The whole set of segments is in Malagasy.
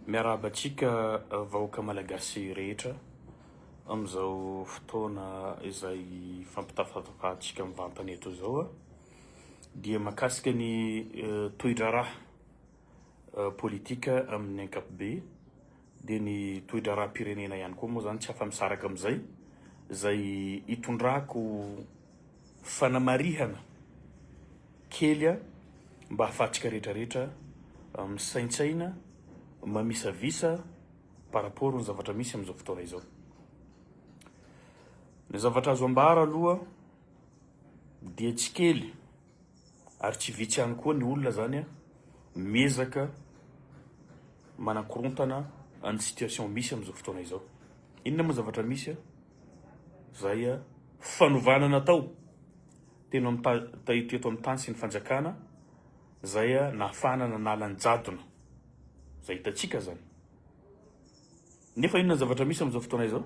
Miarabantsika vahoaka malagasy rehetra am'izao fotoana izay fampitafatantsika mivantana eto zao dia mahakasika ny toedraraha politika amin'ny ankapobe dia ny toedraraha-pirenena ihany koa moa zany tsy afa-misaraka am'izay izay hitondrako fanamarihana kely mba hahafahantsika rehetrarehetra misaintsaina mamisavisa par rapport ny zavatra misy am'izao fotoana izao. Ny zavatra azo ambara aloha dia tsy kely ary tsy vitsy ihany koa ny olona zany miezaka manakorontana ny situation misy am'izao fotoana izao. Inona moa zavatra misy zay fanovana natao teno teto amin'ny tany sy ny fanjakana zay nahafahana nanala ny jadona zay hitantsika zany. Nefa inona zavatra misy am'izao fotoana izao?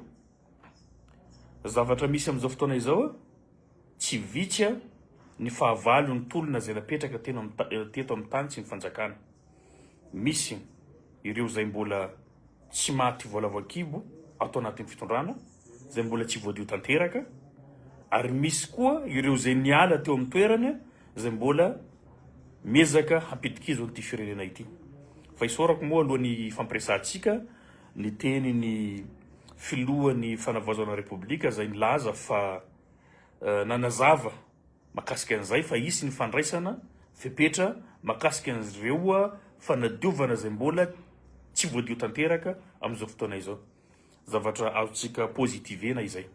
Zavatra misy am'izao fotoana izao tsy vitsy ny fahavalo ny tolona zay napetraka teto amin'ny tany sy ny fanjakana. Misy ireo zay mbola tsy maty voalavoakibo atao anatin'ny fitondrana, zay mbola tsy voadio tanteraka, ary misy koa ireo zay niala teo amin'ny toerany zay mbola miezaka hampitikizo an'ity firenena ity. Fa isorako moa alohan'ny fampiresantsika ny teny ny filohan'ny fanavaozana repoblika zay nilaza fa nanazava mahakasika an'izay fa isy ny fandraisana fepetra mahakasika an'ireo fanadiovana zay mbola tsy voadio tanteraka am'izao fotoana izao. Zavatra azontsika pozitivena izay.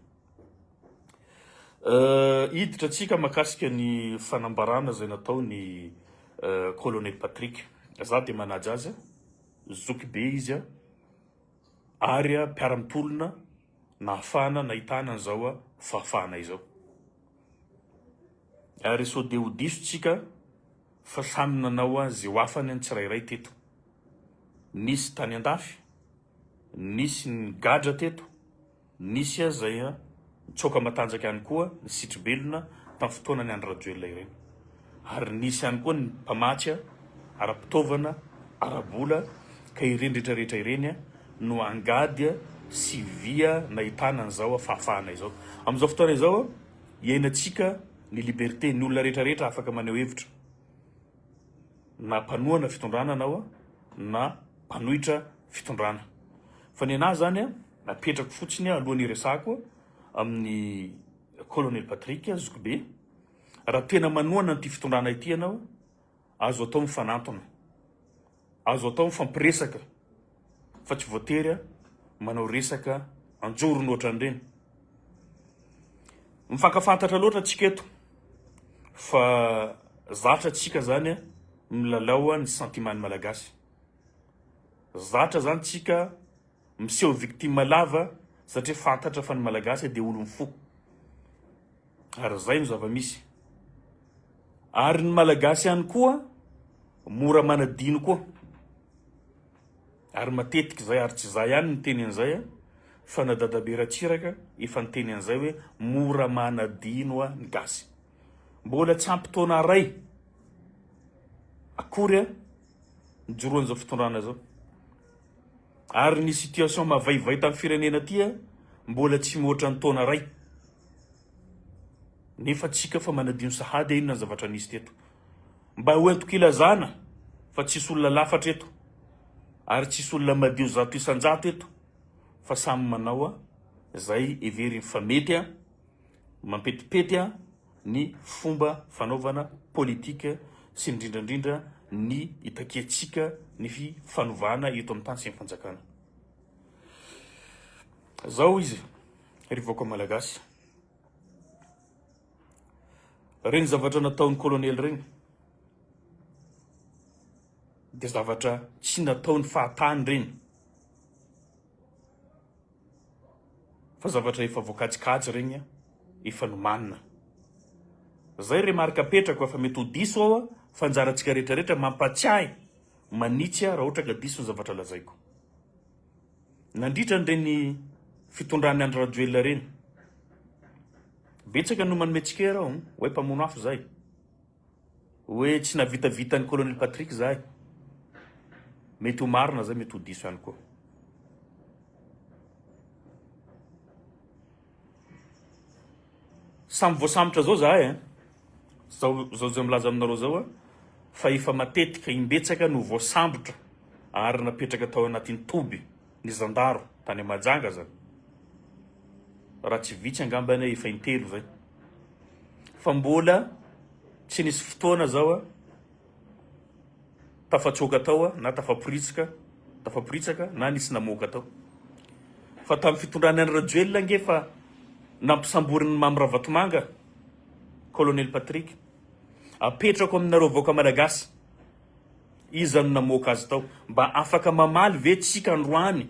Hiditra antsika mahakasika ny fanambarana zay natao ny colonel Patrick. Za dia manaja azy zoky be izy ary mpiara-mitolona nahafahana nahitana an'izao fahafahana izao. Ary sao de ho disontsika fa samy nanao zay ho afany ny tsirairay teto. Nisy tany andafy, nisy ny gadra teto, nisy zay mitsoka matanjaka ihany koa ny sitribelona tamin'ny fotoana ny Andry Rajoelina ireny. Ary nisy ihany koa ny mpamatsy ara-pitaovana, ara-bola ka ireny rehetrarehetra ireny no angady sy via nahitana an'izao fahafahana izao. Am'izao fotoana izao iainantsika ny liberté, ny olona rehetrarehetra afaka maneho hevitra. Na mpanohana fitondrana anao na mpanohitra fitondrana. Fa ny anahy zany napetrako fotsiny alohan'ny resako amin'ny colonel Patrick Zokobe. Raha tena manohana an'ity fitondrana ity ianao, azo atao mifanantona, azo atao mifampiresaka, fa tsy voatery manao resaka anjorony ohatran'ireny. Mifankafantatra loatra antsika eto fa zatra tsika zany milalao ny sentimen'ny malagasy. Zatra zany tsika miseho victime lava satria fantatra fa ny malagasy dia olo mifo. Ary zay no zava-misy. Ary ny malagasy ihany koa mora manadino koa. Ary matetika zay ary tsy za ihany ny teny an'izay fa na Dadabe Ratsiraka efa niteny an'izay hoe mora manadino ny gasy. Mbola tsy ampy-taona ray akory nijoroan'izao fitondrana zao. Ary ny situation mavaivay tamin'ny firenena aty mbola tsy mihoatra ny taona ray. Nefa tsika fa manadino sahady inona ny zavatra nisy teto. Mba ho entiko ilazana fa tsisy olona lafatra eto ary tsisy olona madio zato isan-jato eto fa samy manao zay everiny fa mety mampetipety ny fomba fanaovana politika sy indrindrandrindra ny itaketsika ny fanovana eto amin'ny tany sy ny fanjakana. Zao izy rivoaka malagasy. Reny zavatra nataon'ny colonel reny dia zavatra tsy nataon'ny fahatany reny, fa zavatra efa voakajikajy reny efa nomanina. Zay remarika petraka fa mety ho diso ao fa anjarantsika rehetrarehetra mampatsiahy manitsy raha ohatra ka diso ny zavatra lazaiko. Nandritra n'ireny fitondran'ny Andry Rajoelina reny. Betsaka no manome antsika ao hoe mpamono afo zahay. Hoe tsy navitavita ny colonel Patrick zahay. mety ho marina zay, mety ho diso ihany koa. Samby voasambotra zao zahay zao milaza aminareo zao fa efa matetika imbetsaka no voasambotra ary napetraka tao anatin'ny toby ny zandaro tany Mahajanga zany. Raha tsy vitsy angambany efa intelo zay. Fa mbola tsy nisy fotoana zao tafatsoka tao na tafaporitsaka na nisy namoaka tao. Fa tamin'ny fitondrany any Rajoelina nge fa nampisamboriny Mamy Ravatomanga Colonel Patrick apetrako aminareo vaoaka Malagasy, izy no namoaka azy tao mba afaka mamaly ve tsika androany.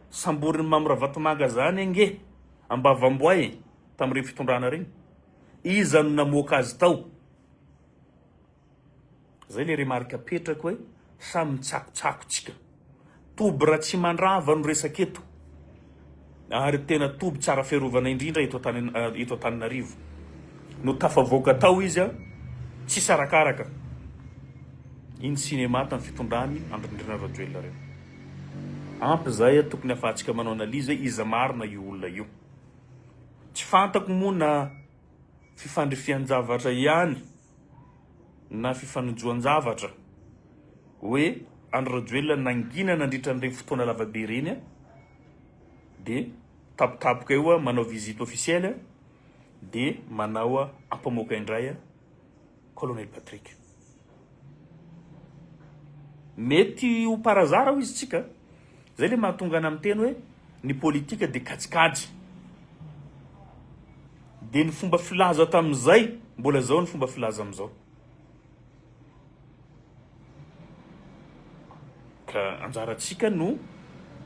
Samboriny Mamy Ravatomanga zany nge Ambavamboay tamin'ireny fitondrana reny, izy no namoaka azy tao. Zay le remarika apetrako hoe samy mitsakotsako-tsika. Toby raha tsy mandrava no resaka eto, ary tena toby tsara fiarovana indrindra eto Antananarivo. No tafavoaka tao izy tsisy arakaraka. Iny sinema tamin'ny fitondrany Andrinirina Rajoelina reny. Ampy zay tokony afahantsika manao analizy hoe iza marina io olona io. Tsy fantako moa na fifandrifian-javatra ihany na fifanonjoan-javatra hoe Andry Rajoelina nangina nandritra an'ireny fotoana lavabe reny de tapotapoka eo manao visite officielle de manao ampamoaka indray Colonel Patrick. Mety ho parazara ho izy tsika. Zay le mahatonga ana amin'ny teny hoe ny politika de kajikajy. De ny fomba filaza tamin'izay mbola zao ny fomba filaza amin'izao. Ka anjaratsika no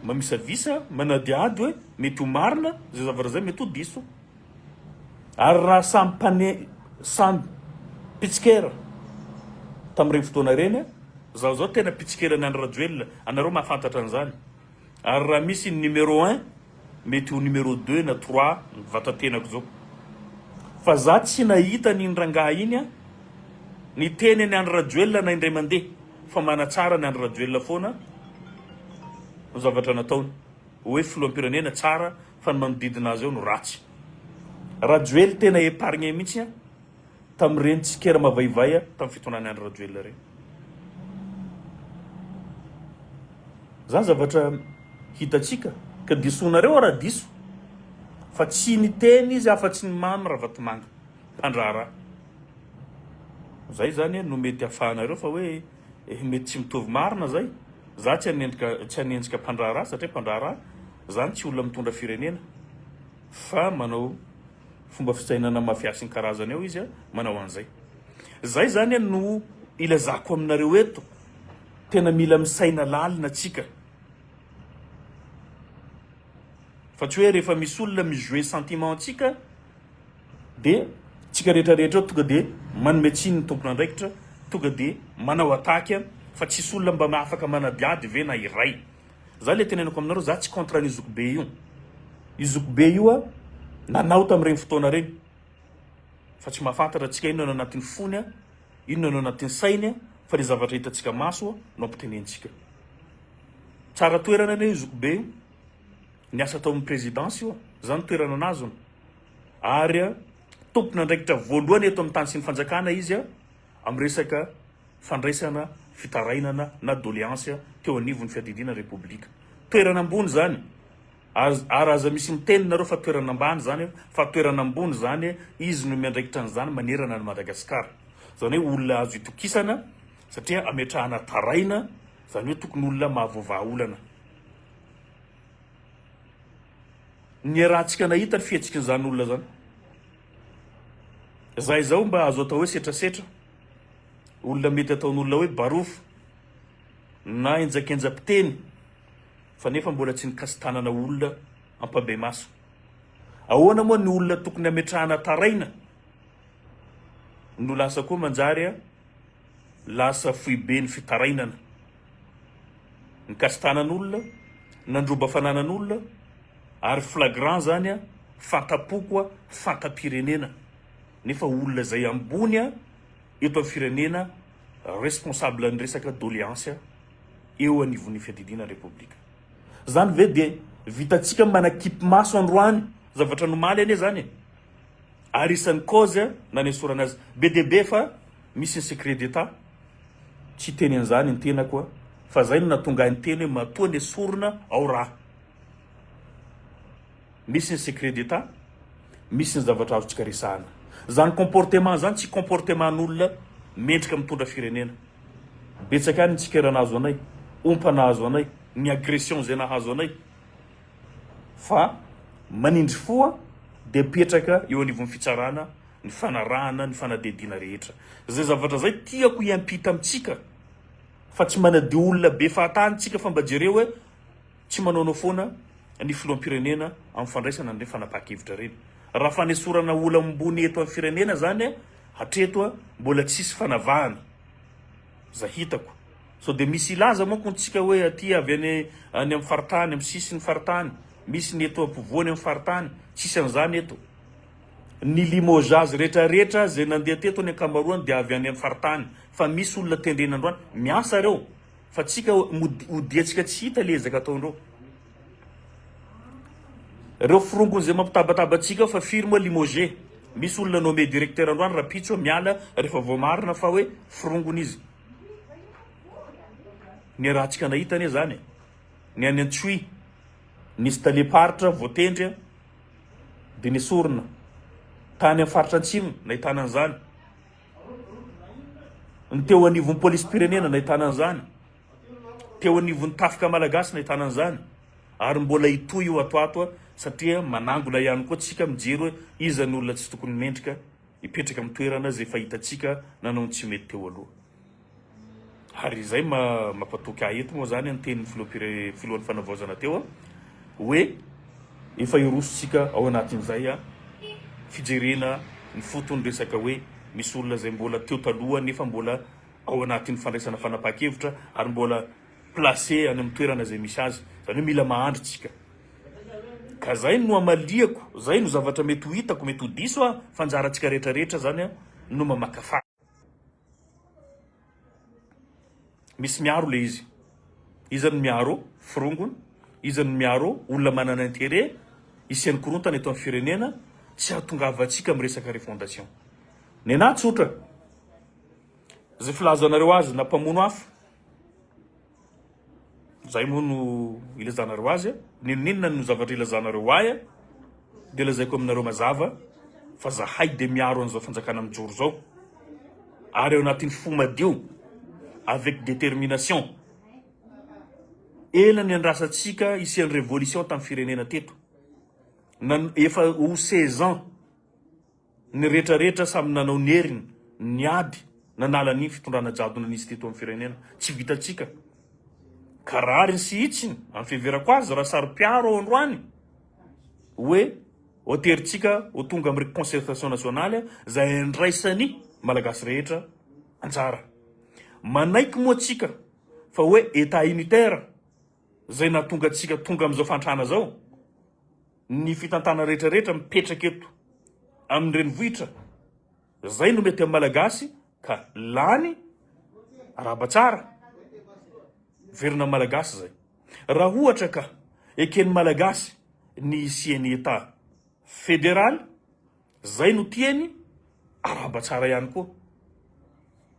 mamisavisa manadiady hoe mety ho marina zay zavatra zay, mety ho diso. Ary raha samby pitsikera tamin'ireny fotoana reny, zao tena pitsikera ny Andry Rajoelina, anareo mahafantatra an'izany. Ary raha misy numéro 1 mety ho numéro 2 na 3 ny vatatenako zao. Fa za tsy nahita ny rangahy iny ny teny ny Andry Rajoelina na indray mandeha, fa manatsara ny Andry Rajoelina foana ny zavatra nataony. Hoe filoham-pirenena tsara fa ny manodidina azy eo no ratsy. Rajoelina tena épargné mihitsy tamin'ireny tsikera mavaivay tamin'ny fitondrany Andry Rajoelina reny. Zany zavatra hitatsika ka disonareo raha diso, fa tsy ny teny izy afa-tsy ny Mamy Ravatomanga mpandraharaha. Zay zany no mety ahafahanareo fa hoe mety tsy mitovy marina zay. Za tsy hanenjika mpandraharaha satria mpandraharaha zany tsy olona mitondra firenena, fa manao fomba fitsainana mafiasy ny karazany eo izy manao an'izay. Zay zany no ilazako aminareo eto, tena mila misaina lalina tsika. Fa tsy hoe rehefa misy olona mijoue sentiment tsika de tsika rehetrarehetra tonga de manome tsiny ny tompon'andraikitra, tonga de manao ataky, fa tsisy olona mba afaka manadiady ve na iray. Za le tenenako aminareo, za tsy contre ny Zokobe io. Izokobe io nanao tamin'ireny fotoana reny, fa tsy mahafantatra tsika inona no anatin'ny fony, inona no anatin'ny sainy, fa le zavatra hitatsika maso no ampitenentsika. Tsara toerana ne Zokobe io, niasa tao amin'ny présidence io, zany toerana anazy. Ary tompon'andraikitra voalohany eto amin'ny tany sy ny fanjakana izy amin'ny resaka fandraisana fitarainana na doléance teo anivon'ny fiadidina Repoblika. Toerana ambony zany. Ary aza misy miteny nareo fa toerana ambany zany, fa toerana ambony zany izy no miandraikitra an'izany manerana ny Madagasikara. Zany hoe olona azo itokisana satria ametrahana taraina, zany hoe tokony olona mahavoavaolana. Ny rahantsika nahita ny fihetsikin'izany olona zany. Zay zao mba azo atao hoe setrasetra. Olona mety ataon'olona hoe barofo na enjakenjam-piteny, fa nefa mbola tsy nikasitanana olona ampabe maso. Ahoana moa ny olona tokony ametrahana taraina no lasa koa manjary lasa foibe ny fitarainana. Nikasitanan'olona, nandroba fananan'olona, ary flagrant zany fantapoko fantapirenena. Nefa olona zay ambony eto amin'ny firenena responsable ny resaka doléance eo anivon'ny fiadidina repoblika. Zany ve de vitatsika manakipy maso androany zavatra nomaly ane zany. Ary isan'ny cause na ny sorana azy be de be fa misy ny secret d'état tsy teny an'izany ny tena koa fa zay no natonga ny teny hoe matoa ny sorona ao raha. Misy ny secret d'état, misy ny zavatra azotsika resahana. Zany comportement zany tsy comportementn'olona mendrika mitondra firenena. Betsaka any ny tsikera nahazo anay, ompa nahazo anay, ny agression zay nahazo anay. Fa manindry foa de petraka eo anivon'ny fitsarana, ny fanarahana, ny fanadedina rehetra. Zay zavatra zay tiako iampita amitsika. Fa tsy manadio olona be fahatanitsika fa mba jereo hoe tsy manaonao foana ny filoam-pirenena amin'ny fandraisana ny fanapakevitra reny. Raha fanesorana olo ambony eto amin'ny firenena zany hatreto mbola tsisy fanavahana. Za hitako. So de misy ilaza moa kontsika hoe aty avy any amin'ny faritany, amin'ny sisiny faritany, misy ny eto ampovoany amin'ny faritany, tsisy an'izany eto. Ny limogeage rehetrarehetra zay nandeha teto ny ankamaroany de avy any amin'ny faritany, fa misy olona tendrena androany miasa reo, fa tsika odiatsika tsy hita le ezaka ataondreo. Reo firongony zay mampitabatabaatsika fa firy moa limogé. Misy olona nommé directeur androany rapitso miala rehefa voamarina fa hoe firongony izy. Ny raha tsika nahita ane zany. Ny any Antsoy, nisy taleparitra voatendry de nesorina. Tany amin'ny faritra Antsimo nahitana an'izany. Ny teo anivon'ny police pirenena nahitana an'izany. Teo anivon'ny tafika malagasy nahitana an'izany. Ary mbola itoy io atoato satria manangona ihany koa tsika mijery hoe iza ny olona tsy tokony mendrika ipetraka amin'ny toerana zay fahitatsika nanao tsy mety teo aloha. Ary zay mampatoky ahy eto moa zany ny tenin'ny filohan'ny fanavaozana teo hoe efa irositsika ao anatin'izay fijerena ny fotony resaka hoe misy olona zay mbola teo taloha nefa mbola ao anatin'ny fandraisana fanapakevitra ary mbola placé any amin'ny toerana zay misy azy. Zany hoe mila mahandritsika. Ka zay no amaliako, zay no zavatra mety ho hitako, mety ho diso fanjaratsika rehetrarehetra zany no mamakafa. Misy miaro le izy. Izany miaro firongony, izany miaro olona manana intérêt, isian'ny korontana eto amin'ny firenena, tsy hahatongavatsika amin'ny resaka refondation. Ny anahy tsotra. Zay filazanareo azy na mpamono hafa. Zay moa no ilazanareo azy, ninona no zavatra ilazanareo ahy, de lazaiko aminareo mazava fa zahay de miaro an'izao fanjakana mijoro zao. Ary ao anatin'ny fo madio, avec détermination. Ela ny andrasantsika isian'ny révolution tamin'ny firenena teto. Efa ho 16 ans ny rehetrarehetra samy nanao ny heriny, niady, nanala ny fitondrana jadona nisy teto amin'ny firenena. Tsy vitatsika. Karary ny sihitsiny, amin'ny fiheverako azy, raha sary-piaro ao androany, hoe hoteritsika ho tonga amin'ny concertation nationale, zay andraisany malagasy rehetra anjara. Manaiky moa tsika fa hoe état unitaire, zay natonga tsika tonga amin'izao fantrana zao, ny fitantana rehetrarehetra mipetraka eto amin'ny renivohitra, zay no mety amin'ny malagasy ka lany arabatsara. Verina malagasy zay. Raha ohatra ka eken'ny malagasy ny isian'ny état fédéral, zay no tiany arabatsara ihany koa.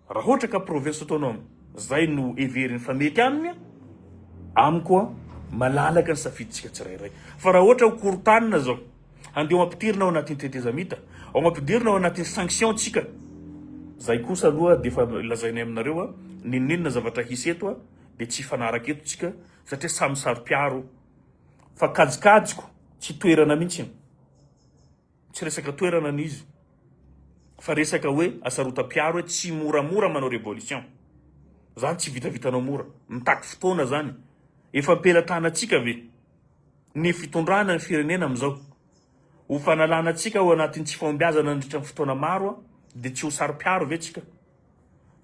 Raha ohatra ka province autonome, zay no everiny fa mety aminy koa malalaka ny safiditsika tsirairay. Fa raha ohatra ho korontanina zao, andeha mampidirina ao anatin'ny tetezamita, ao mampidirina ao anatin'ny sanction tsika. Zay kosa aloha de fa lazainay aminareo ninona zavatra hisy eto de tsy fanaraka eto tsika satria samy saro-piaro. Fa kajikajiko tsy toerana mihitsy. Tsy resaka toerana n'izy. Fa resaka hoe asarota-piaro hoe tsy moramora manao révolution. Zany tsy vitavitanao mora. Mitaky fotoana zany. Efa ampelatanatsika ve. Ny fitondrana ny firenena am'izao. Ho fanalanatsika ao anatin'ny tsy fombiazana nandritra ny fotoana maro de tsy ho saro-piaro ve tsika.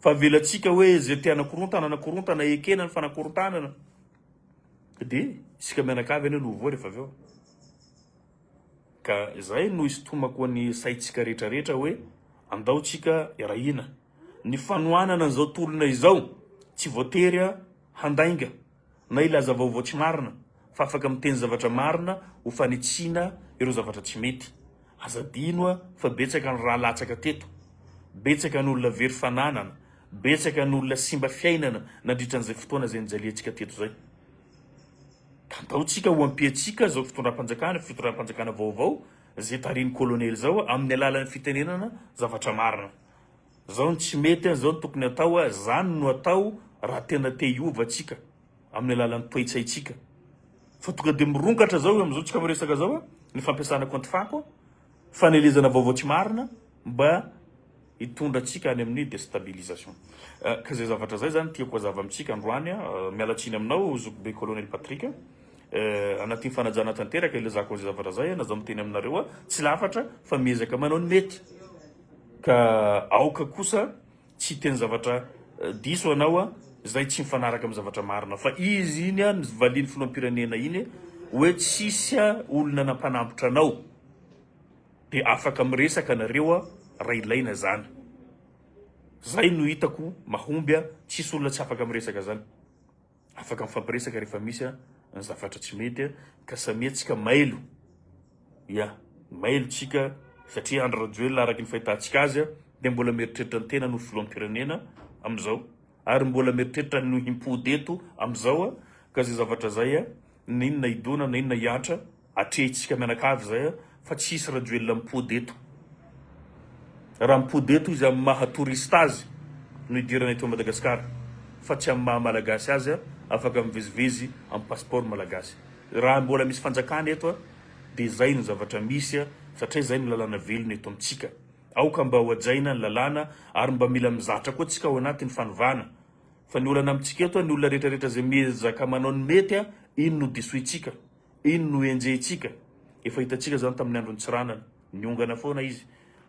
Fa velatsika hoe zay tiana korontana ekena ny fanakorotanana. De isika menakavy ane no voa rehefa avy eo. Ka zay no isitomako ny saitsika rehetrarehetra hoe andaotsika iarahina. Ny fanoanana an'izao tolona izao tsy voatery handainga na ilaza vaovao tsy marina fa afaka miteny zavatra marina ho fanitsina ireo zavatra tsy mety. Azadinoa fa betsaka ny raha latsaka teto, betsaka ny olona very fananana, betsaka ny olona simba fiainana nandritran'izay fotoana zay nijaliantsika teto zay. Ka ataontsika ho ampiantsika zao fitondram-panjakana vaovao zay tariny kolonely zao amin'ny alalan'ny fitenenana zavatra marina. Zao ny tsy mety, zao ny tokony atao, zany no atao raha tena te hiova atsika amin'ny alalan'ny toetsaitsika. Fa tonga de mironkatra zao am'izao tsika miresaka zao ny fampiasana compte fako, fanelezana vaovao tsy marina mba hitondra atsika any amin'ny déstabilisation. Ka zay zavatra zay zany tiako hazava amintsika androany, mialatsiny aminao Zokibe Colonel Patrick. Anatin'ny fanajana tanteraka ilazako zay zavatra zay, na zaho miteny aminareo tsy lafatra fa miezaka manao ny mety. Ka aoka kosa tsy teny zavatra diso anao zay tsy mifanaraka amin'ny zavatra marina, fa izy iny ny valiany filoham-pirenena iny hoe tsisy olona nampanambotra anao de afaka miresaka nareo raha ilaina zany. Zay no hitako mahomby, tsisy olona tsy afaka miresaka zany. Afaka mifampiresaka rehefa misy ny zavatra tsy mety, ka samiatsika mailo. Ya, mailo tsika satria Andry Rajoelina araky ny fahitantsika azy de mbola mieritreritra ny tena no filoham-pirenena am'izao, ary mbola mieritreritra no himpody eto am'izao. Ka zay zavatra zay ninona idona na inona hiatra atrehitsika mianakavy zay fa tsisy Rajoelina mipody eto. Raha mipody eto izy amin'ny maha touriste azy no idirana eto Madagasikara, fa tsy amin'ny maha malagasy azy afaka mivezivezy amin'ny passeport malagasy. Raha mbola misy fanjakana eto de zay no zavatra misy, satria zay no lalàna velona eto amitsika. Aoka mba ho ajaina ny lalàna ary mba mila mizatra koa tsika ao anatin'ny fanovana. Fa ny olana amitsika eto, ny olona rehetrarehetra zay miezaka manao ny mety, ino no disoitsika, ino no enjehitsika. Efa hitatsika zany tamin'ny andron'ny Tsiranana, niongana foana izy.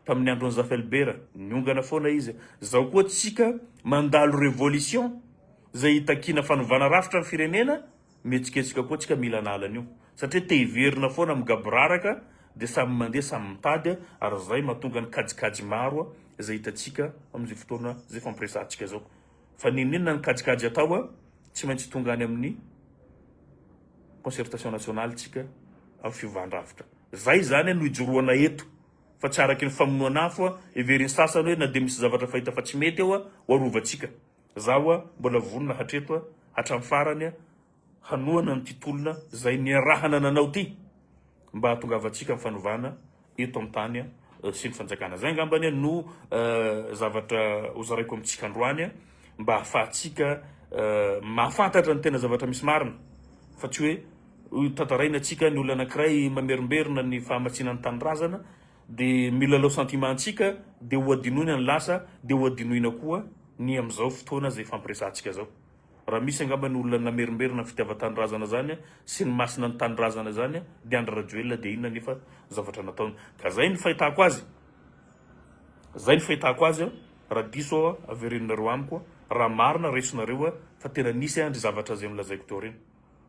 Tamin'ny andron'ny Zafelbera, niongana foana izy. Zao koa tsika mandalo révolution zay hitakina fanovana rafitra ny firenena, mietsiketsika koa tsika mila analana io. Satria te hiverina foana migaboraraka de samy mandeha samy mitady, ary zay mahatonga ny kajikajy maro zay hitatsika amin'izay fotoana zay fampiresantsika zao. Fa ninona ny kajikajy atao tsy maintsy tonga any amin'ny concertation nationale tsika amin'ny fiovandrafitra. Zay zany no ijoroana eto, fa tsy araky ny famonoana afo everiny sasany hoe na de misy zavatra fahita fa tsy mety eo ho arovantsika. Zaho mbola vonona hatreto hatramin'ny farany hanoana ny titolona zay niarahana nanao ty mba hahatongavantsika amin'ny fanovana eto amin'ny tany sy ny fanjakana. Zay angambany no zavatra hozaraiko amintsika androany mba hahafahantsika mahafantatra ny tena zavatra misy marina, fa tsy hoe tantaraina atsika ny olona anankiray mamerimberina ny fahamatsiana ny tanindrazana de milalao sentimentsika de ho adinoina ny lasa de ho adinoina koa ny am'izao fotoana zay fampiresantsika zao. Raha misy angambany olona namerimberina ny fitiavan-tanindrazana zany sy ny masina ny tanindrazana zany de Andry Rajoelina de inona nefa zavatra nataony. Ka zay ny fahitako azy, zay ny fahitako azy raha diso avereninareo amiko, raha marina resonareo fa tena nisy andry zavatra zay milazaiko teo reny.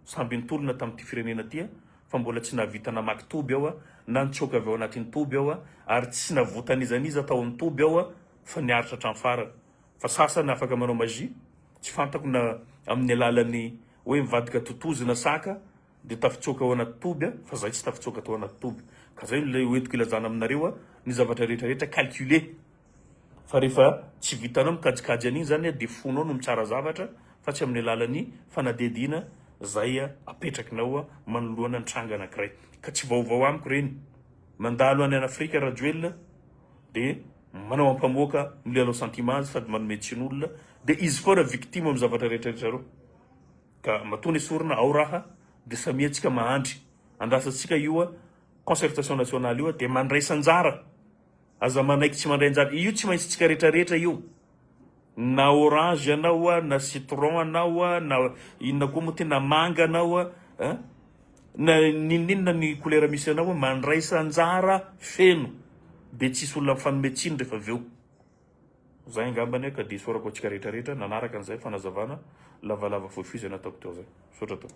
Samby nitolona tamin'ity firenena ty fa mbola tsy nahavita namaky toby aho na nitsoka avy ao anatin'ny toby aho, ary tsy navotanizaniza tao amin'ny toby aho fa niaritra hatramin'ny farany. Fa sasany afaka manao magie, tsy fantako na amin'ny alalan'ny hoe mivadika totozina saka de tafitsoka ao anaty toby, fa zay tsy tafitsoka tao anaty toby. Ka zay le hoentiko ilazana aminareo ny zavatra rehetrarehetra calculer. Fa rehefa tsy vitanao mikajikajy an'iny zany de fonao no mitsara zavatra, fa tsy amin'ny alalan'ny fanadihadiana zay apetrakinao manoloana ny tranga anankiray. Ka tsy vaovao amiko reny. Mandalo any Afrika Rajoelina de manao ampamoaka milalao sentiment sady manome tsin'olona, de izy foana victime amin'ny zavatra rehetrarehetra reo. Ka matony sorona ao raha de samiatsika mahandry. Andrasantsika io concertation nationale io de mandraisan-jara. Aza manaiky tsy mandray anjara. Io tsy maintsy tsika rehetrarehetra io. Na orange anao, na citron anao, na inona koa moa tena manga anao, na ninona ny couleur misy anao, mandraisan-jara feno. De tsisy olona mifanometsiny rehefa avy eo. Zay angambany ka de sorako antsika rehetrarehetra nanaraka an'izay fanazavana lavalava fohifohy zay nataoko teo zay. Sotra tao.